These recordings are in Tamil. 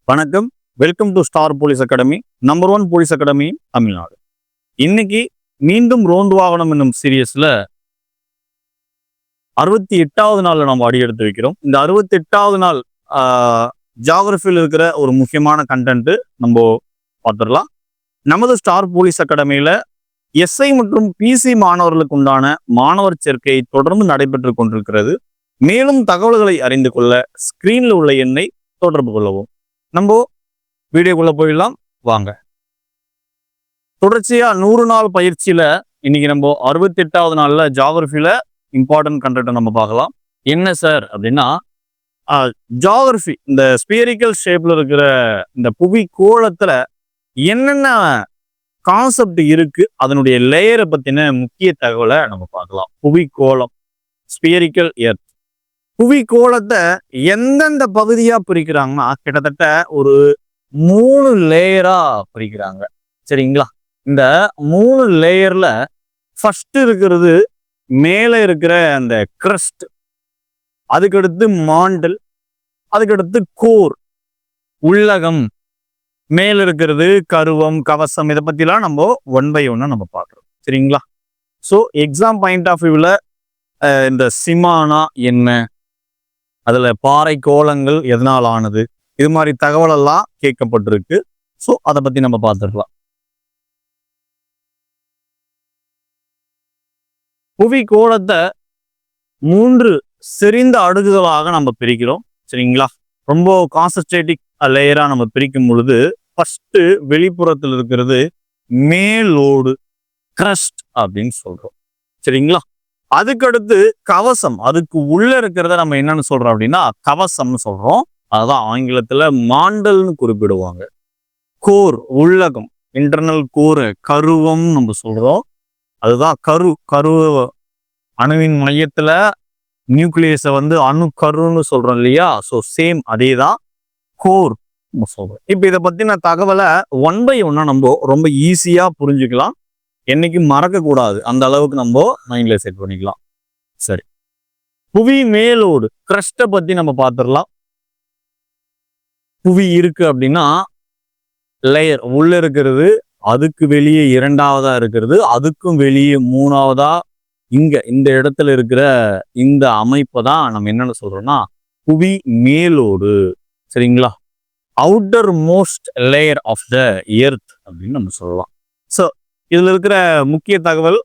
வணக்கம். Welcome to star police academy, number 1 police academy Tamil Nadu. இன்னைக்கு மீண்டும் ரோந்து வாகனம் என்னும் சீரியஸ்ல 68வது நாள்ல நம்ம அடி எடுத்து வைக்கிறோம். இந்த 68வது நாள் ஜியாகிரபியில் இருக்கிற ஒரு முக்கியமான கண்டென்ட் நம்ம பார்த்துடலாம். நமது ஸ்டார் போலீஸ் அகாடமியில எஸ்ஐ மற்றும் பிசி மாணவர்களுக்கு உண்டான மாணவர் சேர்க்கை தொடர்ந்து நடைபெற்று கொண்டிருக்கிறது. மேலும் தகவல்களை அறிந்து கொள்ள ஸ்கிரீன்ல உள்ள எண்ணை தொடர்பு கொள்ளவும். நம்ம வீடியோக்குள்ள போயிடலாம் வாங்க. தொடர்ச்சியா 100 நாள் பயிற்சியில இன்னைக்கு நம்ம 68வது நாள்ல ஜியாகிரபியில இம்பார்ட்டன்ட் கண்டென்ட் நம்ம பார்க்கலாம். என்ன சார் அப்படின்னா, ஜியாகிரபி இந்த ஸ்பியரிக்கல் ஷேப்ல இருக்கிற இந்த புவி கோளத்துல என்னென்ன கான்செப்ட் இருக்கு, அதனுடைய லேயரை பத்தின முக்கிய தகவலை நம்ம பார்க்கலாம். புவி கோளம், ஸ்பியரிக்கல் எர்த். புவி கோளத்தை எந்தெந்த பகுதியா பிரிக்கிறாங்கன்னா கிட்டத்தட்ட ஒரு 3 லேயரா பிரிக்கிறாங்க. சரிங்களா? இந்த 3 லேயர்ல ஃபர்ஸ்ட் இருக்கிறது மேலே இருக்கிற அந்த கிரஸ்ட், அதுக்கடுத்து மாண்டல், அதுக்கடுத்து கோர் உள்ளகம், மேல இருக்கிறது கருவம், கவசம். இதை பத்திலாம் நம்ம 1 by 1 நம்ம பார்க்கிறோம். சரிங்களா? ஸோ எக்ஸாம் பாயிண்ட் ஆஃப் வியூல இந்த சிமானா என்ன, அதுல பாறை கோலங்கள் எதனால் ஆனது, இது மாதிரி தகவல் எல்லாம் கேட்கப்பட்டிருக்கு. ஸோ அதை பத்தி நம்ம பார்த்துக்கலாம். புவி கோளத்தை 3 செறிந்த அடுக்குகளாக நம்ம பிரிக்கிறோம். சரிங்களா? ரொம்ப கான்சன்ட்ரேட்டிக் லேயரா நம்ம பிரிக்கும் பொழுது ஃபர்ஸ்ட் வெளிப்புறத்தில் இருக்கிறது மேலோடு, கிரஸ்ட் அப்படின்னு சொல்றோம். சரிங்களா? அதுக்கடுத்து கவசம், அதுக்கு உள்ள இருக்கிறத நம்ம என்னன்னு சொல்றோம் அப்படின்னா கவசம்னு சொல்றோம். அதுதான் ஆங்கிலத்துல மாண்டல்னு குறிப்பிடுவாங்க. கோர் உள்ளகம், இன்டர்னல் கோர், கருவம் நம்ம சொல்றோம். அதுதான் கரு அணுவின் மையத்துல நியூக்ளியஸை அணு கருன்னு சொல்றோம் இல்லையா? ஸோ சேம் அதே தான் கோர் சொல்றோம். இப்ப இதை பத்தின தகவலை 1 by 1 நம்ம ரொம்ப ஈஸியா புரிஞ்சுக்கலாம். என்னைக்கு மறக்க கூடாது, அந்த அளவுக்கு நம்ம மைண்ட்ல செட் பண்ணிக்கலாம். சரி, புவி மேலோடு கிரஸ்ட பத்தி நம்ம பார்த்துடலாம். புவி இருக்கு அப்படின்னா லேயர் உள்ள இருக்கிறது, அதுக்கு வெளியே 2வதா இருக்கிறது, அதுக்கும் வெளியே 3வதா இந்த இடத்துல இருக்கிற இந்த அமைப்பை தான் நம்ம என்னன்னு சொல்றோம்னா புவி மேலோடு. சரிங்களா? Outermost layer of the earth அப்படின்னு நம்ம சொல்லலாம். ஸோ இதுல இருக்கிற முக்கிய தகவல்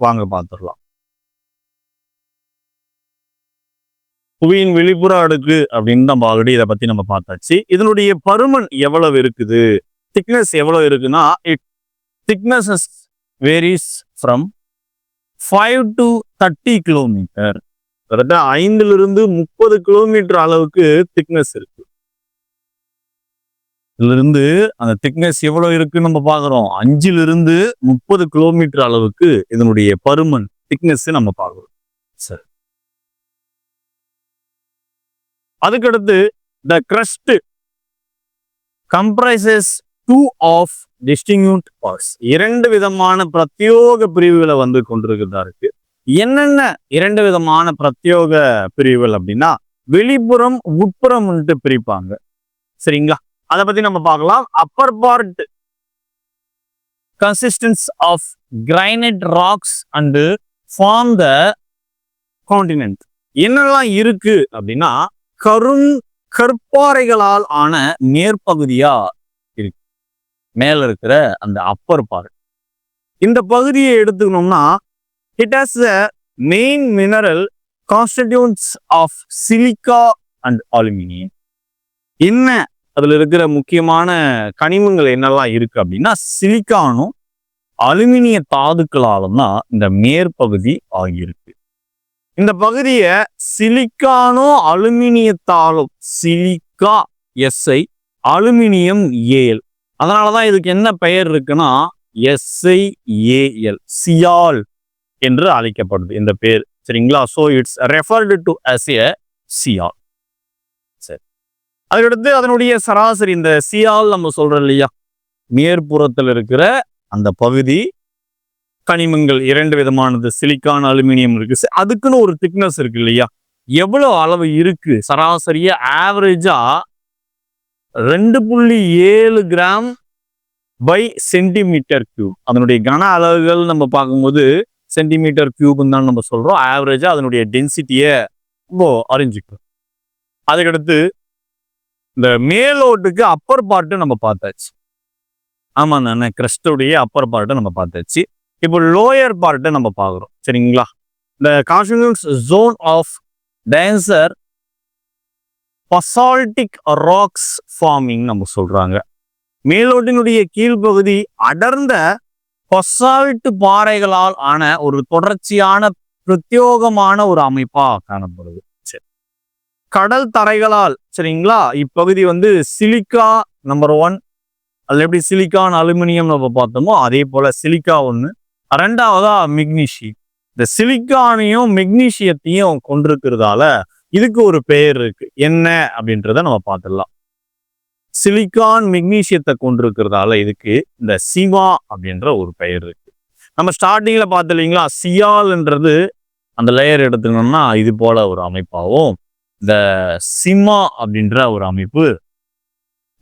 வாங்க பார்த்துடலாம். புவியின் வெளிப்புற அடுக்கு அப்படின்னு நம்ம ஆல்ரெடி இதை பத்தி நம்ம பார்த்தாச்சு. இதனுடைய பருமன் எவ்வளவு இருக்குது, திக்னஸ் எவ்வளவு இருக்குன்னா, thickness varies from 5 to 30 kilometre. கிட்டத்தட்ட 5 to 30 கிலோமீட்டர் அளவுக்கு திக்னஸ் இருக்கு. இதுல இருந்து அந்த திக்னஸ் எவ்வளவு இருக்குன்னு நம்ம பாக்குறோம். 5 to 30 கிலோமீட்டர் அளவுக்கு இதனுடைய பருமன், திக்னஸ் நம்ம பார்க்கிறோம். சரி, அதுக்கடுத்து the crust comprises 2 of distinct parts. 2 விதமான பிரத்யோக பிரிவுகளை கொண்டிருக்கிறதா இருக்கு. என்னென்ன 2 விதமான பிரத்யோக பிரிவுகள் அப்படின்னா, வெளிப்புறம் உட்புறம் பிரிப்பாங்க. சரிங்களா? அதை பத்தி நம்ம பார்க்கலாம். Upper part consistence of granite rocks and form the continent. என்னெல்லாம் இருக்கு அப்படின்னா, கற்பாறைகளால் ஆன மேற்பகுதியா இருக்கு மேல இருக்கிற அந்த அப்பர் பார்ட். இந்த பகுதியை எடுத்துக்கணும்னா, it has the main mineral constituents of silica and aluminium. என்ன அதுல இருக்கிற முக்கியமான கனிமங்கள் என்னெல்லாம் இருக்கு அப்படின்னா, சிலிக்கானும் அலுமினிய தாதுக்களாலும் தான் இந்த மேற்பகுதி ஆகியிருக்கு. இந்த பகுதியை சிலிக்கானும் அலுமினியத்தாலும், சிலிக்கா SI, அலுமினியம் AL, அதனாலதான் இதுக்கு என்ன பெயர் இருக்குன்னா SiAl, சியால் என்று அழைக்கப்படுது இந்த பேர். சரிங்களா? So it's referred to as a sial. சரி, அதுக்கடுத்து அதனுடைய சராசரி இந்த சியால் நம்ம சொல்றோம் இல்லையா, மேற்புறத்தில் இருக்கிற அந்த பகுதி கனிமங்கள் 2 விதமானது, சிலிக்கான், அலுமினியம் இருக்கு. அதுக்குன்னு ஒரு திக்னஸ் இருக்கு இல்லையா, எவ்வளவு அளவு இருக்கு, சராசரியா ஆவரேஜா 2.7 கிராம் பை சென்டிமீட்டர் கியூப். அதனுடைய கன அளவுகள் நம்ம பார்க்கும்போது சென்டிமீட்டர் கியூப்னு தான் நம்ம சொல்றோம். ஆவரேஜா அதனுடைய டென்சிட்டியை ரொம்ப அறிஞ்சுக்கிறோம். அதுக்கடுத்து இந்த மேலோட்டுக்கு அப்பர் பார்ட்டு நம்ம பார்த்தாச்சு. ஆமா தானே, கிரஸ்டுடைய அப்பர் பார்ட்டை நம்ம பார்த்தாச்சு. இப்போ லோயர் பார்ட்டை நம்ம பார்க்குறோம். சரிங்களா? இந்த constitutes zone of denser basaltic rocks forming நம்ம சொல்றாங்க. மேலோட்டினுடைய கீழ்ப்பகுதி அடர்ந்த பசால்ட் பாறைகளால் ஆன ஒரு தொடர்ச்சியான பிரத்யோகமான ஒரு அமைப்பா காணப்படுது. சரி, கடல் தரைகளால், சரிங்களா, இப்பகுதி வந்து சிலிக்கா நம்பர் 1. அதுல எப்படி சிலிக்கான் அலுமினியம் நம்ம பார்த்தோமோ அதே போல சிலிக்கா 1. ரெண்டாவதா மெக்னீஷியம். இந்த சிலிக்கானையும் மெக்னீஷியத்தையும் கொண்டிருக்கிறதால இதுக்கு ஒரு பெயர் இருக்கு. என்ன அப்படின்றத நம்ம பார்த்துடலாம். சிலிக்கான் மெக்னீஷியத்தை கொண்டிருக்கிறதால இதுக்கு இந்த சிமா அப்படின்ற ஒரு பெயர் இருக்கு. நம்ம ஸ்டார்டிங்ல பார்த்து இல்லைங்களா, சியால்ன்றது அந்த லேயர் எடுத்துக்கணும்னா இது போல ஒரு அமைப்பாகவும், இந்த சிமா அப்படின்ற ஒரு அமைப்பு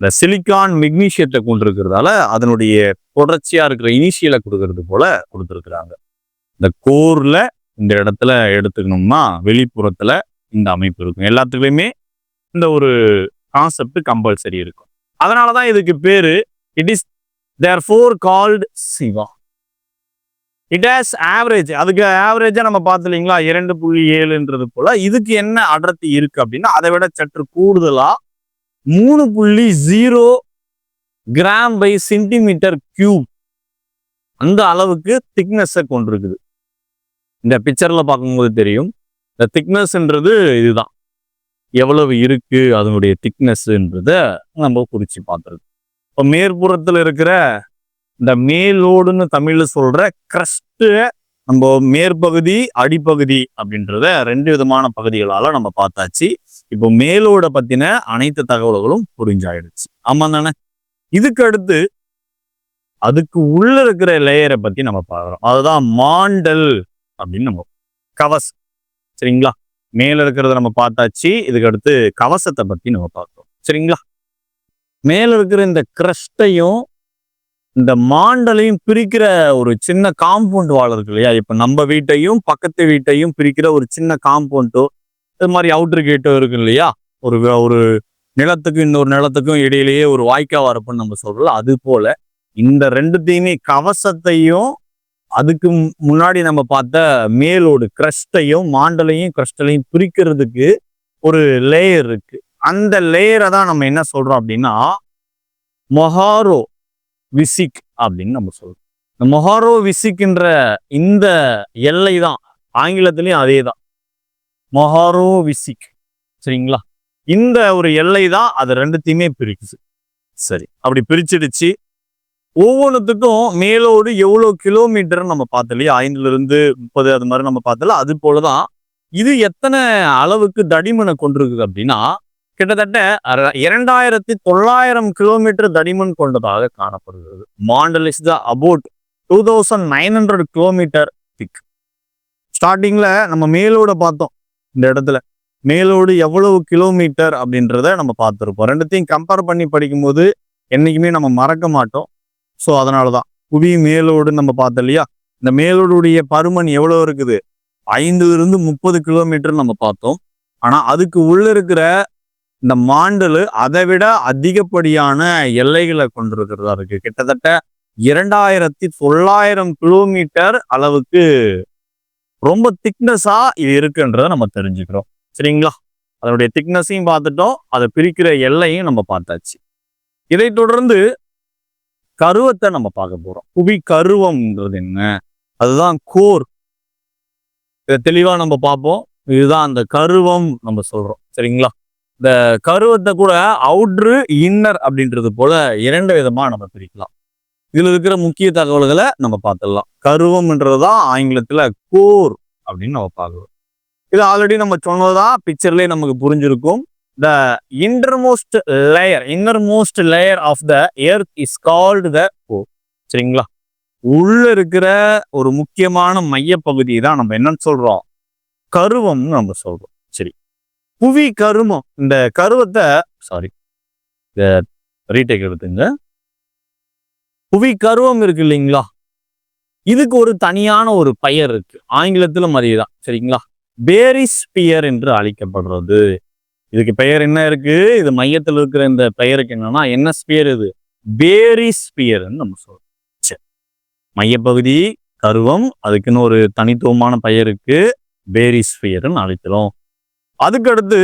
இந்த சிலிக்கான் மெக்னீஷியத்தை கொண்டிருக்கிறதால அதனுடைய தொடர்ச்சியா இருக்கிற இனிஷியலை கொடுக்கறது போல கொடுத்துருக்குறாங்க. இந்த கோர்ல இந்த இடத்துல எடுத்துக்கணும்னா வெளிப்புறத்துல இந்த அமைப்பு இருக்கும். எல்லாத்துக்குமே இந்த ஒரு கான்செப்ட் கம்பல்சரி இருக்கும். அதனாலதான் இதுக்கு பேரு it is therefore called siva. It has average. அதுக்கு ஆவரேஜா நம்ம பார்த்து இல்லைங்களா 2.7ன்றது போல இதுக்கு என்ன அடர்த்தி இருக்கு அப்படின்னா அதை விட சற்று கூடுதலா 3.0 கிராம் பை சென்டிமீட்டர் கியூப் அந்த அளவுக்கு திக்னஸை கொண்டிருக்குது. இந்த பிக்சர்ல பார்க்கும்போது தெரியும். இந்த திக்னஸ்ன்றது இதுதான், எவ்வளவு இருக்கு அதனுடைய திக்னஸ்ன்றத நம்ம குறிச்சு பார்த்துருக்கோம். இப்போ மேற்புறத்துல இருக்கிற இந்த மேலோடுன்னு தமிழ்ல சொல்ற கிரஸ்ட், நம்ம மேற்பகுதி அடிப்பகுதி அப்படின்றத 2 விதமான பகுதிகளால நம்ம பார்த்தாச்சு. இப்போ மேலோட பத்தின அனைத்து தகவல்களும் புரிஞ்சாயிடுச்சு. ஆமா தானே? இதுக்கு அடுத்து அதுக்கு உள்ள இருக்கிற லேயரை பத்தி நம்ம பார்க்கிறோம். அதுதான் மாண்டல் அப்படின்னு நம்ம கவசம். சரிங்களா? மேல இருக்கிறத நம்ம பார்த்தாச்சு. இதுக்கு அடுத்து கவசத்தை பத்தி நம்ம பார்க்கிறோம். சரிங்களா? மேல இருக்கிற இந்த கிரஸ்டையும் இந்த மாண்டலையும் பிரிக்கிற ஒரு சின்ன காம்பவுண்ட் வால் இருக்கு இல்லையா, இப்ப நம்ம வீட்டையும் பக்கத்து வீட்டையும் பிரிக்கிற ஒரு சின்ன காம்பவுண்டோ இது மாதிரி அவுட்டர் கேட்டோ இருக்கு இல்லையா, ஒரு ஒரு நிலத்துக்கும் இன்னொரு நிலத்துக்கும் இடையிலேயே ஒரு வாய்க்கா வரப்புன்னு நம்ம சொல்றோம். அது போல இந்த ரெண்டுத்தையுமே கவசத்தையும் அதுக்கு முன்னாடி நம்ம பார்த்த மேலோடு கிரஸ்டையும் மாண்டலையும் கிரஸ்டலையும் பிரிக்கிறதுக்கு ஒரு லேயர் இருக்கு. அந்த லேயரை தான் நம்ம என்ன சொல்றோம் அப்படின்னா மொஹாரோ விசிக் அப்படின்னு நம்ம சொல்றோம். இந்த மொஹாரோ விசிக்ன்ற இந்த எல்லை தான் ஆங்கிலத்திலையும் அதே தான், மொஹாரோ விசிக். சரிங்களா? இந்த ஒரு எல்லை தான் அது ரெண்டுத்தையுமே பிரிக்குது. சரி, அப்படி பிரிச்சிடுச்சு. ஒவ்வொன்றுத்துக்கும் மேலோடு எவ்வளவு கிலோமீட்டர் நம்ம பார்த்தோம் இல்லையா, 5லிருந்து 30 அது மாதிரி நம்ம பார்த்தல. அது போலதான் இது எத்தனை அளவுக்கு தடிமனை கொண்டிருக்குது அப்படின்னா கிட்டத்தட்ட 2900 கிலோமீட்டர் தடிமன் கொண்டதாக காணப்படுகிறது. மாண்டல் இஸ் த அபவுட் 2900 கிலோமீட்டர் திக். ஸ்டார்டிங்ல நம்ம மேலோட பார்த்தோம். இந்த இடத்துல மேலோடு எவ்வளவு கிலோமீட்டர் அப்படின்றத நம்ம பார்த்துருப்போம். ரெண்டுத்தையும் கம்பேர் பண்ணி படிக்கும்போது என்னைக்குமே நம்ம மறக்க மாட்டோம். ஸோ அதனாலதான் புவி மேலோடு நம்ம பார்த்தோம் இல்லையா, இந்த மேலோடுடைய பருமன் எவ்வளவு இருக்குது, 5லிருந்து 30 கிலோமீட்டர் நம்ம பார்த்தோம். ஆனா அதுக்கு உள்ள இருக்கிற இந்த மாண்டல் அதை விட அதிகப்படியான எல்லைகளை கொண்டிருக்கிறதா இருக்கு. கிட்டத்தட்ட 2900 கிலோமீட்டர் அளவுக்கு ரொம்ப திக்னஸா இது இருக்குன்றத நம்ம தெரிஞ்சுக்கிறோம். சரிங்களா? அதனுடைய திக்னஸையும் பார்த்துட்டோம், அதை பிரிக்கிற எல்லையும் நம்ம பார்த்தாச்சு. இதை தொடர்ந்து கருவத்தை நம்ம பார்க்க போறோம். புவி கருவம்ன்றது என்ன, அதுதான் கோர். இதை தெளிவா நம்ம பார்ப்போம். இதுதான் அந்த கருவம் நம்ம சொல்றோம். சரிங்களா? இந்த கருவத்தை கூட அவுட்ரு இன்னர் அப்படின்றது போல 2 விதமா நம்ம பிரிக்கலாம். இதுல இருக்கிற முக்கிய தகவல்களை நம்ம பார்த்துடலாம். கருவம்ன்றதுதான் ஆங்கிலத்துல கோர் அப்படின்னு நம்ம பார்க்கலாம். இது ஆல்ரெடி நம்ம சொன்னதுதான், பிக்சர்லயே நமக்கு புரிஞ்சிருக்கும். The innermost layer of the earth is called the core. சரிங்களா? உள்ள இருக்கிற ஒரு முக்கியமான மைய பகுதி தான் நம்ம என்னன்னு சொல்றோம், கருவம்னு நம்ம சொல்றோம். சரி, புவி கருமம். இந்த கருவத்தை இந்த ரீடேக் எடுத்துங்க. புவி கருவம் இருக்கு இல்லைங்களா, இதுக்கு ஒரு தனியான ஒரு பெயர் இருக்கு, ஆங்கிலத்திலும் அதேதான். சரிங்களா, பேரிஸ்பியர் என்று அழைக்கப்படுறது. இதுக்கு பெயர் என்ன இருக்கு, இது மையத்தில் இருக்கிற இந்த பெயருக்கு என்னன்னா, என்ன ஸ்பியர் இது, பேரிஸ்பியர் நம்ம சொல்றோம். சரி, மையப்பகுதி கருவம், அதுக்குன்னு ஒரு தனித்துவமான பெயர் இருக்கு, பேரிஸ்பியர்னு அழைக்கிறோம். அதுக்கு அடுத்து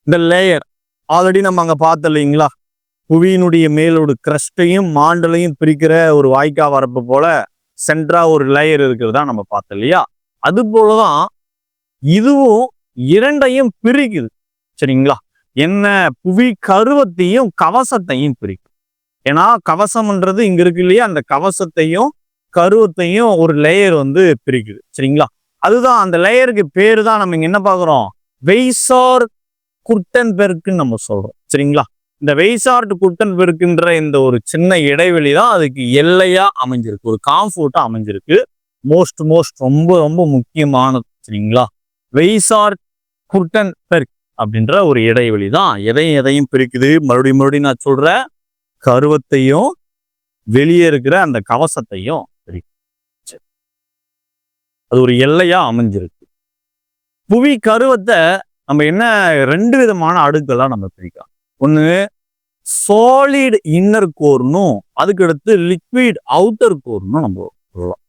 இந்த லேயர் ஆல்ரெடி நம்ம அங்க பார்த்தோம் இல்லைங்களா, புவியினுடைய மேலோடு கிரஸ்டையும் மாண்டலையும் பிரிக்கிற ஒரு வாய்க்கா வரப்பு போல சென்ட்ரா ஒரு லேயர் இருக்கிறதா நம்ம பார்த்தோம் இல்லையா. அது போலதான் இதுவும் இரண்டையும் பிரிக்குது. சரிங்களா, என்ன, புவி கருவத்தையும் கவசத்தையும் பிரிக்கும். ஏன்னா கவசம்ன்றது இங்க இருக்கு இல்லையா, அந்த கவசத்தையும் கருவத்தையும் ஒரு லேயர் பிரிக்குது. சரிங்களா, அதுதான் அந்த லேயருக்கு பேரு தான் நம்ம இங்க என்ன பாக்குறோம், வெய்சார் குர்டன்பெர்க்னு நம்ம சொல்றோம். சரிங்களா, இந்த வெய்சார்ட் குர்டன்பெர்க்ன்ற இந்த ஒரு சின்ன இடைவெளி தான் அதுக்கு எல்லையா அமைஞ்சிருக்கு, ஒரு காம்ஃபோர்ட்டா அமைஞ்சிருக்கு. மோஸ்ட் ரொம்ப ரொம்ப முக்கியமானது. சரிங்களா, வெய்சார்ட் குர்டன்பெர்க் அப்படின்ற ஒரு இடைவெளி தான் எதையும் பிரிக்குது. மறுபடியும் நான் சொல்றேன், கருவத்தையும் வெளியே இருக்கிற அந்த கவசத்தையும் பிரிக்கும். அது ஒரு எல்லையா அமைஞ்சிருக்கு. புவி கருவத்தை நம்ம என்ன ரெண்டு விதமான அடுக்கெல்லாம் நம்ம பிரிக்கலாம். ஒண்ணு சாலிட் இன்னர் கோர்னும், அதுக்கு அடுத்து லிக்விட் அவுட்டர் கோர்னும் நம்ம சொல்லலாம்.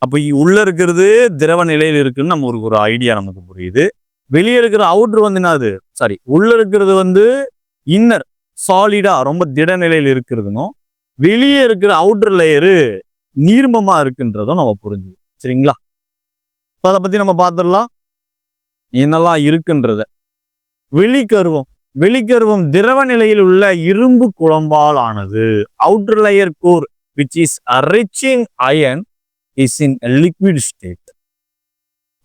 அப்ப உள்ள இருக்கிறது திரவ நிலையில் இருக்குன்னு நம்ம ஒரு ஐடியா நமக்கு புரியுது. வெளியே இருக்கிற அவுட்டர் என்னது, சாரி, உள்ள இருக்கிறது இன்னர் சாலிடா ரொம்ப திட நிலையில் இருக்கிறதுனும், வெளியே இருக்கிற அவுட்டர் லேயரு நீர்மமா இருக்குன்றதும் நம்ம புரிஞ்சுது. சரிங்களா, அதை பத்தி நம்ம பார்த்துடலாம் என்னெல்லாம் இருக்குன்றத. வெளிக்கருவம் திரவ நிலையில் உள்ள இரும்பு குழம்பால் ஆனது. Outer layer core which is rich in iron is in liquid state.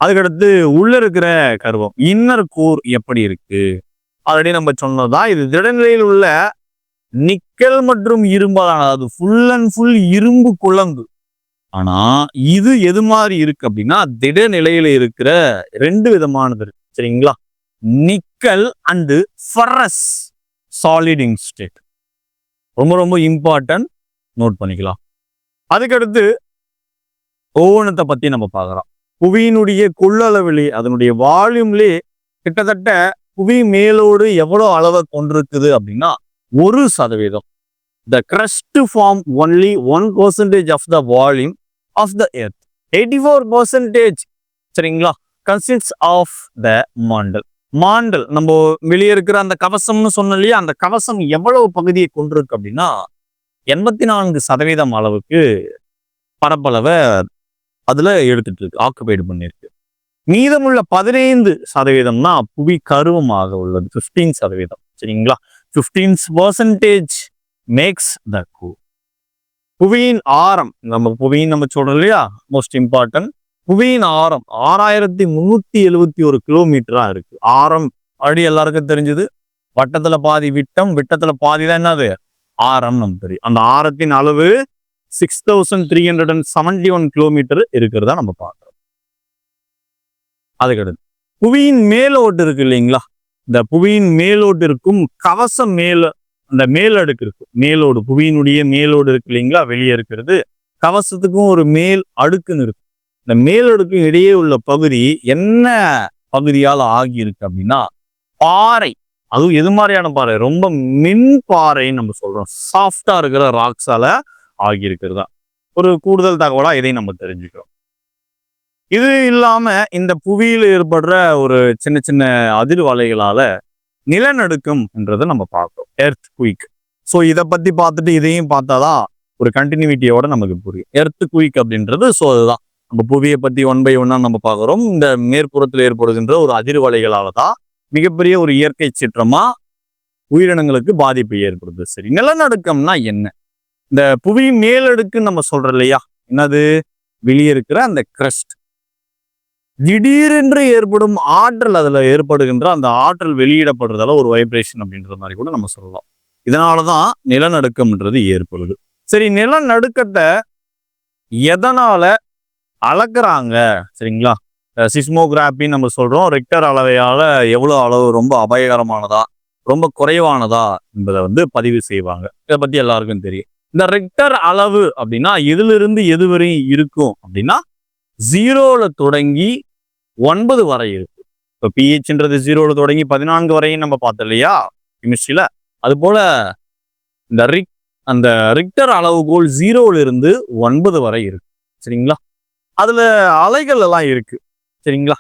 அதுக்கடுத்து உள்ள இருக்கிற கருவம் இன்னர் கோர் எப்படி இருக்கு, ஆல்ரெடி நம்ம சொன்னதுதான். இது திடநிலையில் உள்ள நிக்கல் மற்றும் இரும்பாலான, அது ஃபுல் அண்ட் ஃபுல் இரும்பு குழம்பு. ஆனா இது எது மாதிரி இருக்கு அப்படின்னா, திட நிலையில இருக்கிற ரெண்டு விதமானது இருக்கு. சரிங்களா, nickel and ferrous solid in state. ரொம்ப ரொம்ப இம்பார்ட்டன்ட், நோட் பண்ணிக்கலாம். அதுக்கடுத்து ஒவ்வொன்றத்தை பத்தி நம்ம பார்க்கலாம். புவியினுடைய கொள்ளளவிலே, அதனுடைய வால்யூம்லே கிட்டத்தட்ட புவி மேலோடு எவ்வளவு அளவை கொண்டிருக்குது அப்படின்னா 1%. The crust form only 1% of the volume of the earth. 84% சரிங்களா consists of the mantle. மாண்டல் நம்ம வெளியே இருக்கிற அந்த கவசம்னு சொன்னோம் இல்லையா, அந்த கவசம் எவ்வளவு பகுதியை கொண்டிருக்கு அப்படின்னா 84% அளவுக்கு பரப்பளவை அதுல எடுத்துட்டு இருக்கு, ஆக்குபைடு பண்ணிருக்கு. மீதமுள்ள 15% தான் புவி கருவமாக உள்ளது, 15%. சரிங்களா, 15% மேக்ஸ் த கோர். புவியின் ஆரம், நம்ம சொல்றோம் இல்லையா, மோஸ்ட் இம்பார்ட்டன்ட். புவியின் ஆரம் 6371 கிலோமீட்டரா இருக்கு. ஆரம் அப்படி எல்லாருக்கும் தெரிஞ்சது, வட்டத்துல பாதி விட்டம், விட்டத்துல பாதி தான் என்னது ஆரம் நமக்கு தெரியும். அந்த ஆரத்தின் அளவு 6371 கிலோமீட்டர் இருக்கிறதா நம்ம பார்க்கிறோம். அதுக்கடுத்து புவியின் மேலோட்டு இருக்கு இல்லைங்களா, இந்த புவியின் மேலோட்டு இருக்கும் கவசம் அந்த மேலடுக்கு இருக்கு, மேலோடு, புவியினுடைய மேலோடு இருக்கு இல்லைங்களா, வெளியே இருக்கிறது. கவசத்துக்கும் ஒரு மேல் அடுக்குன்னு இருக்கு. இந்த மேலடுக்கும் இடையே உள்ள பகுதி என்ன பகுதியால் ஆகி இருக்கு அப்படின்னா பாறை. அதுவும் எது மாதிரியான பாறை, ரொம்ப மின் பாறைன்னு நம்ம சொல்றோம், சாஃப்டா இருக்கிற ராக்ஸால ஆகி இருக்கிறதா ஒரு கூடுதல் தகவலா இதை நம்ம தெரிஞ்சுக்கிறோம். இது இல்லாம இந்த புவியில் ஏற்படுற ஒரு சின்ன சின்ன அதிர்வலைகளால நிலநடுக்கம் என்றதை நம்ம பார்க்கிறோம், எர்த் குயிக். ஸோ இதை பத்தி பார்த்துட்டு இதையும் பார்த்தாதான் ஒரு கண்டினியூட்டியோட நமக்கு புரியும். எர்த் குயிக் அப்படின்றது ஸோ அதுதான் நம்ம புவியை பத்தி 1 by 1 நம்ம பார்க்கிறோம். இந்த மேற்புறத்தில் ஏற்படுகின்ற ஒரு அதிர்வலைகளால தான் மிகப்பெரிய ஒரு இயற்கை சீற்றமா உயிரினங்களுக்கு பாதிப்பு ஏற்படுது. சரி, நிலநடுக்கம்னா என்ன? இந்த புவி மேலடுக்குன்னு நம்ம சொல்றோம் இல்லையா, என்னது, வெளியே இருக்கிற அந்த கிரஸ்ட், திடீரென்று ஏற்படும் ஆற்றல், அதுல ஏற்படுகின்ற அந்த ஆற்றல் வெளியிடப்படுறதால ஒரு வைப்ரேஷன் அப்படின்ற மாதிரி கூட நம்ம சொல்லலாம். இதனாலதான் நிலநடுக்கம்ன்றது ஏற்படுது. சரி, நிலநடுக்கத்தை எதனால அளக்குறாங்க? சரிங்களா, சிஸ்மோகிராபின்னு நம்ம சொல்றோம். ரெக்டர் அளவையால எவ்வளவு அளவு ரொம்ப அபாயகரமானதா, ரொம்ப குறைவானதா என்பதை வந்து பதிவு செய்வாங்க. இதை பத்தி எல்லாருக்கும் தெரியும். இந்த ரெக்டர் அளவு அப்படின்னா எதிலிருந்து எது வரையும் இருக்கும் அப்படின்னா 0ல தொடங்கி 9 வரை இருக்கு. இப்போ பிஹெச்ன்றது 0ல தொடங்கி 14 வரையும் நம்ம பார்த்தோம் இல்லையா கெமிஸ்ட்ரியில. அது போல இந்த அந்த ரிக்டர் அளவுகோல் 0ல இருந்து 9 வரை இருக்கு. சரிங்களா? அதுல அலைகள் எல்லாம் இருக்கு. சரிங்களா?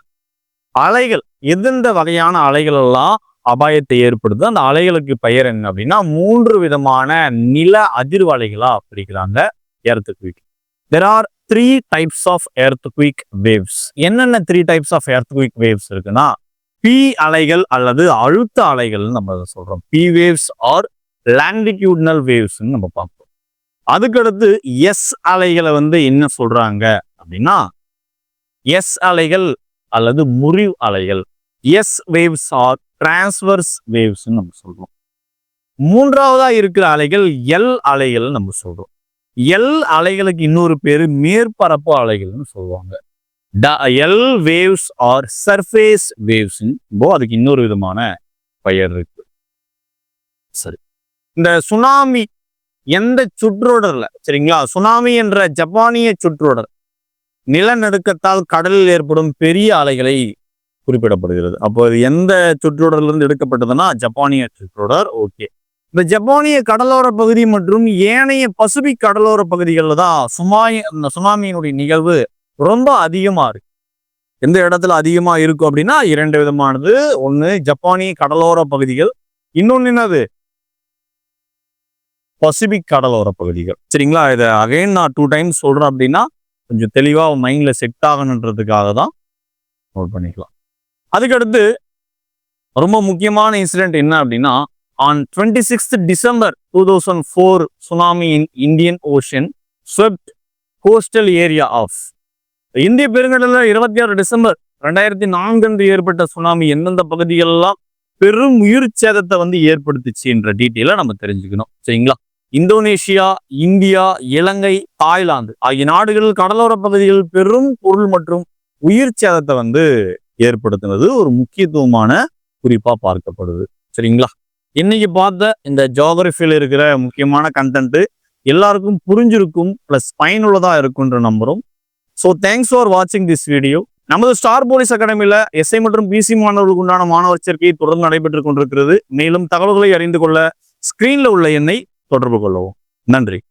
அலைகள் எந்தெந்த வகையான அலைகள் எல்லாம் அபாயத்தை ஏற்படுது, அந்த அலைகளுக்கு பெயர் என்ன அப்படின்னா 3 விதமான நில அதிர்வு அலைகளா பிரிக்கிறாங்க earthquake. There are 3 types of earthquake waves. என்னென்ன 3 types of earthquake waves இருக்குன்னா, பி அலைகள் அல்லது அழுத்த அலைகள் நம்ம சொல்றோம். பி வேவ்ஸ் ஆர் லாண்டிடியூட்னல் வேவ்ஸ் நம்ம பார்ப்போம். அதுக்கடுத்து எஸ் அலைகளை வந்து என்ன சொல்றாங்க அப்படின்னா, எஸ் அலைகள் அல்லது முறிவு அலைகள். S waves are transverse waves நம்ம சொல்றோம். மூன்றாவதா இருக்கிற அலைகள் எல் அலைகள் நம்ம சொல்றோம். எல் அலைகளுக்கு இன்னொரு பேரு மேற்பரப்பு அலைகள்னு சொல்லுவாங்க. L waves are surface waves, அதுக்கு இன்னொரு விதமான பெயர் இருக்கு. சரி, இந்த சுனாமி எந்த சுற்றோடர்ல, சரிங்களா, சுனாமி என்ற ஜப்பானிய சுற்றோடர் நிலநடுக்கத்தால் கடலில் ஏற்படும் பெரிய அலைகளை குறிப்பிடப்படுகிறது. அப்போ இது எந்த சுற்றோடர்ல இருந்து எடுக்கப்பட்டதுன்னா ஜப்பானிய சுற்றோடர். ஓகே, இந்த ஜப்பானிய கடலோர பகுதி மற்றும் ஏனைய பசிபிக் கடலோர பகுதிகளில் தான் சுனாமியினுடைய நிகழ்வு ரொம்ப அதிகமா இருக்கு. எந்த இடத்துல அதிகமா இருக்கும் அப்படின்னா 2 விதமானது. ஒண்ணு ஜப்பானிய கடலோர பகுதிகள், இன்னொன்னு என்னது பசிபிக் கடலோர பகுதிகள். சரிங்களா? இதை அகைன் நான் 2 டைம்ஸ் சொல்றேன் அப்படின்னா கொஞ்சம் தெளிவா மைண்ட்ல செட் ஆகணுன்றதுக்காக தான் நோட் பண்ணிக்கலாம். அதுக்கடுத்து ரொம்ப முக்கியமான இன்சிடென்ட் என்ன அப்படின்னா, on 26th December 2004 tsunami in Indian Ocean swept coastal area of. இந்திய பெருங்கடலில் 26 டிசம்பர் 2004 அன்று ஏற்பட்ட சுனாமி எந்தெந்த பகுதிகளெல்லாம் பெரும் உயிர் சேதத்தை வந்து ஏற்படுத்துச்சு என்ற டீட்டெயிலை நம்ம தெரிஞ்சுக்கணும். சரிங்களா? இந்தோனேஷியா, இந்தியா, இலங்கை, தாய்லாந்து ஆகிய நாடுகள் கடலோர பகுதிகள் பெரும் பொருள் மற்றும் உயிர் சேதத்தை வந்து ஏற்படுத்தினது ஒரு முக்கியத்துவமான குறிப்பா பார்க்கப்படுது. சரிங்களா? இன்னைக்கு பார்த்த இந்த ஜியோகிராஃபியில் இருக்கிற முக்கியமான கண்டென்ட் எல்லாருக்கும் புரிஞ்சிருக்கும், பிளஸ் பயனுள்ளதா இருக்குன்ற நம்புறோம். ஸோ தேங்க்ஸ் ஃபார் வாட்சிங் திஸ் வீடியோ. நமது ஸ்டார் போலீஸ் அகாடமியில எஸ்ஐ மற்றும் பிசி மாணவர்களுக்கு உண்டான மாணவர் சேர்க்கை தொடர்ந்து நடைபெற்றுக் கொண்டிருக்கிறது. மேலும் தகவல்களை அறிந்து கொள்ள ஸ்கிரீன்ல உள்ள எண்ணை தொடர்பு கொள்ளவும். நன்றி.